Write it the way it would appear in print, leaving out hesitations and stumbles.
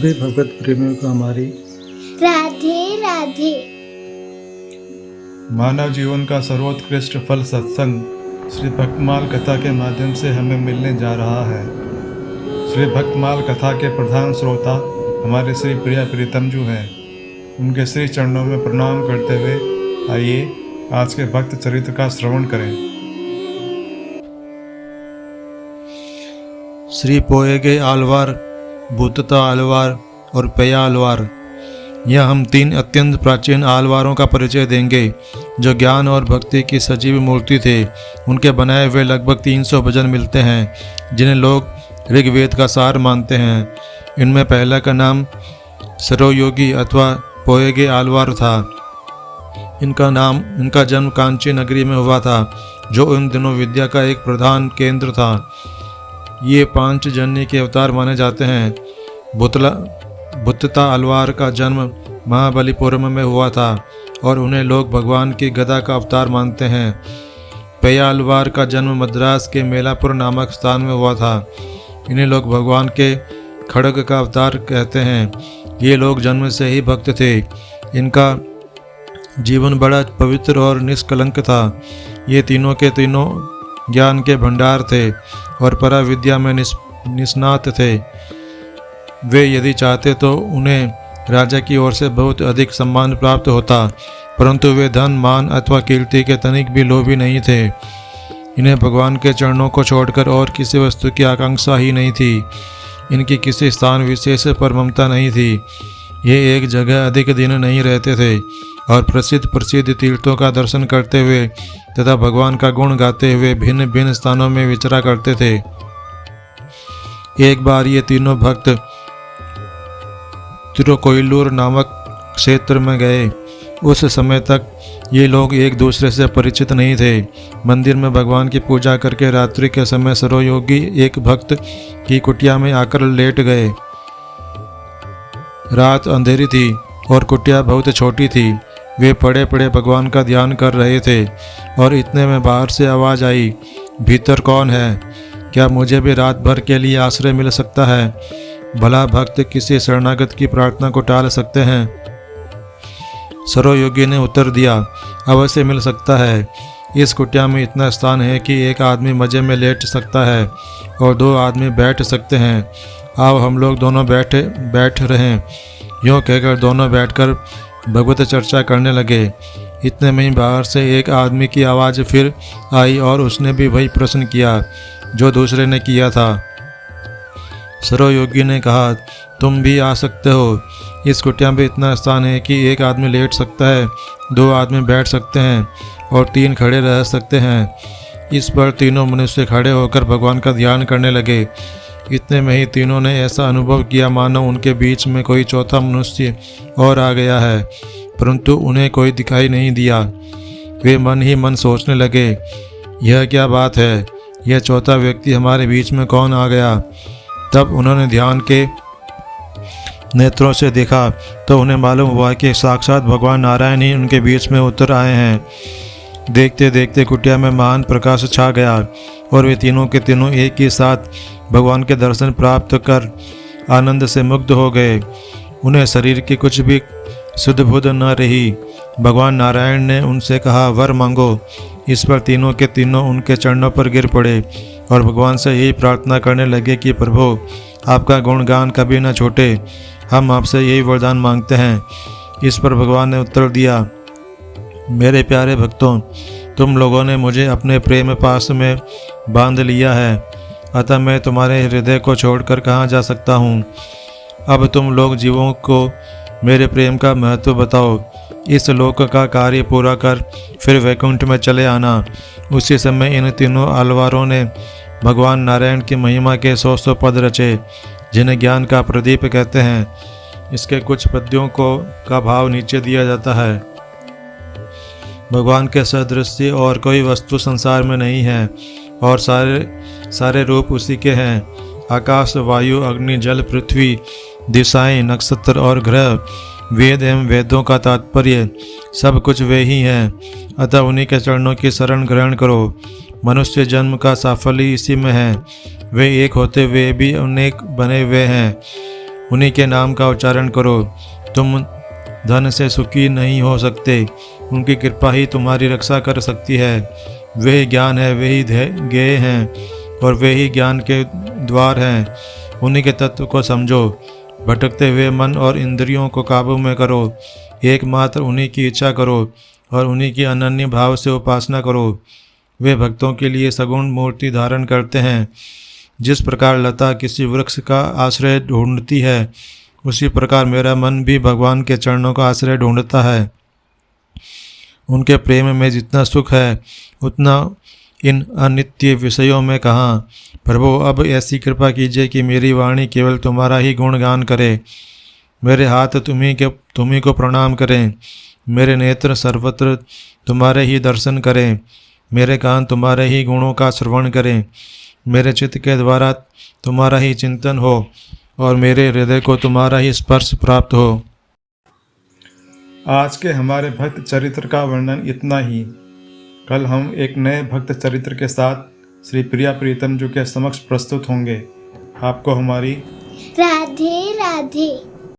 सभी भगवत प्रेमियों को हमारी राधे राधे। मानव जीवन का सर्वोत्कृष्ट फल सत्संग श्री भक्तमाल कथा के माध्यम से हमें मिलने जा रहा है। श्री भक्तमाल कथा के प्रधान श्रोता हमारे श्री प्रिया प्रीतम जी हैं। उनके श्री चरणों में प्रणाम करते हुए आइए आज के भक्त चरित्र का श्रवण करें। श्री पोएगे आलवार, भूतता आलवार और पेया आलवार, यह हम 3 अत्यंत प्राचीन आलवारों का परिचय देंगे जो ज्ञान और भक्ति की सजीव मूर्ति थे। उनके बनाए हुए लगभग 300 भजन मिलते हैं जिन्हें लोग ऋग्वेद का सार मानते हैं। इनमें पहला का नाम सरोयोगी अथवा पोएगे आलवार था। इनका जन्म कांची नगरी में हुआ था जो उन दिनों विद्या का एक प्रधान केंद्र था। ये 5 जन्य के अवतार माने जाते हैं। भूतता आलवार का जन्म महाबलीपुरम में हुआ था और उन्हें लोग भगवान की गदा का अवतार मानते हैं। पेया आलवार का जन्म मद्रास के मेलापुर नामक स्थान में हुआ था। इन्हें लोग भगवान के खड्ग का अवतार कहते हैं। ये लोग जन्म से ही भक्त थे। इनका जीवन बड़ा पवित्र और निष्कलंक था। ये तीनों के तीनों ज्ञान के भंडार थे और परा विद्या में निष्णात थे। वे यदि चाहते तो उन्हें राजा की ओर से बहुत अधिक सम्मान प्राप्त होता, परंतु वे धन मान अथवा कीर्ति के तनिक भी लोभी नहीं थे। इन्हें भगवान के चरणों को छोड़कर और किसी वस्तु की आकांक्षा ही नहीं थी। इनकी किसी स्थान विशेष पर ममता नहीं थी। ये एक जगह अधिक दिन नहीं रहते थे और प्रसिद्ध तीर्थों का दर्शन करते हुए तथा भगवान का गुण गाते हुए भिन्न भिन्न स्थानों में विचरा करते थे। एक बार ये तीनों भक्त तिरुकोइलूर नामक क्षेत्र में गए। उस समय तक ये लोग एक दूसरे से परिचित नहीं थे। मंदिर में भगवान की पूजा करके रात्रि के समय सरोयोगी एक भक्त की कुटिया में आकर लेट गए। रात अंधेरी थी और कुटिया बहुत छोटी थी। वे पड़े पड़े भगवान का ध्यान कर रहे थे और इतने में बाहर से आवाज़ आई, भीतर कौन है? क्या मुझे भी रात भर के लिए आश्रय मिल सकता है? भला भक्त किसी शरणागत की प्रार्थना को टाल सकते हैं? सरोयोगी ने उत्तर दिया, अवश्य मिल सकता है। इस कुटिया में इतना स्थान है कि एक आदमी मजे में लेट सकता है और 2 आदमी बैठ सकते हैं। आओ हम लोग दोनों बैठ रहें। यूँ कहकर दोनों बैठकर भगवत चर्चा करने लगे। इतने में ही बाहर से एक आदमी की आवाज़ फिर आई और उसने भी वही प्रश्न किया जो दूसरे ने किया था। सरोयोगी ने कहा, तुम भी आ सकते हो। इस कुटिया में इतना स्थान है कि एक आदमी लेट सकता है, 2 आदमी बैठ सकते हैं और 3 खड़े रह सकते हैं। इस पर तीनों मनुष्य खड़े होकर भगवान का ध्यान करने लगे। इतने में ही तीनों ने ऐसा अनुभव किया मानो उनके बीच में कोई चौथा मनुष्य और आ गया है, परंतु उन्हें कोई दिखाई नहीं दिया। वे मन ही मन सोचने लगे, यह क्या बात है? यह चौथा व्यक्ति हमारे बीच में कौन आ गया? तब उन्होंने ध्यान के नेत्रों से देखा तो उन्हें मालूम हुआ कि साक्षात भगवान नारायण ही उनके बीच में उतर आए हैं। देखते देखते कुटिया में महान प्रकाश छा गया और वे तीनों के तीनों एक ही साथ भगवान के दर्शन प्राप्त कर आनंद से मुग्ध हो गए। उन्हें शरीर की कुछ भी सुध बुध न रही। भगवान नारायण ने उनसे कहा, वर मांगो। इस पर तीनों के तीनों उनके चरणों पर गिर पड़े और भगवान से यही प्रार्थना करने लगे कि प्रभु आपका गुणगान कभी न छूटे। हम आपसे यही वरदान मांगते हैं। इस पर भगवान ने उत्तर दिया, मेरे प्यारे भक्तों, तुम लोगों ने मुझे अपने प्रेम पास में बांध लिया है, अतः मैं तुम्हारे हृदय को छोड़कर कहाँ जा सकता हूँ। अब तुम लोग जीवों को मेरे प्रेम का महत्व बताओ। इस लोक का कार्य पूरा कर फिर वैकुंठ में चले आना। उसी समय इन तीनों आलवारों ने भगवान नारायण की महिमा के 100 पद रचे जिन्हें ज्ञान का प्रदीप कहते हैं। इसके कुछ पद्यों का भाव नीचे दिया जाता है। भगवान के सदृश और कोई वस्तु संसार में नहीं है और सारे रूप उसी के हैं। आकाश, वायु, अग्नि, जल, पृथ्वी, दिशाएं, नक्षत्र और ग्रह, वेद एवं वेदों का तात्पर्य सब कुछ वे ही हैं। अतः उन्हीं के चरणों की शरण ग्रहण करो। मनुष्य जन्म का साफल्य इसी में है। वे एक होते हुए भी अनेक बने हुए हैं। उन्हीं के नाम का उच्चारण करो। तुम धन से सुखी नहीं हो सकते, उनकी कृपा ही तुम्हारी रक्षा कर सकती है। वही ज्ञान है, वही ज्ञेय हैं और वे ही ज्ञान के द्वार हैं। उन्हीं के तत्व को समझो। भटकते हुए मन और इंद्रियों को काबू में करो। एकमात्र उन्हीं की इच्छा करो और उन्हीं की अनन्य भाव से उपासना करो। वे भक्तों के लिए सगुण मूर्ति धारण करते हैं। जिस प्रकार लता किसी वृक्ष का आश्रय ढूंढती है, उसी प्रकार मेरा मन भी भगवान के चरणों का आश्रय ढूंढता है। उनके प्रेम में जितना सुख है, उतना इन अनित्य विषयों में कहाँ। प्रभु, अब ऐसी कृपा कीजिए कि मेरी वाणी केवल तुम्हारा ही गुणगान करे, मेरे हाथ तुम्ही को प्रणाम करें, मेरे नेत्र सर्वत्र तुम्हारे ही दर्शन करें, मेरे कान तुम्हारे ही गुणों का श्रवण करें, मेरे चित्त के द्वारा तुम्हारा ही चिंतन हो और मेरे हृदय को तुम्हारा ही स्पर्श प्राप्त हो। आज के हमारे भक्त चरित्र का वर्णन इतना ही। कल हम एक नए भक्त चरित्र के साथ श्री प्रिया प्रीतम जी के समक्ष प्रस्तुत होंगे। आपको हमारी राधे राधे।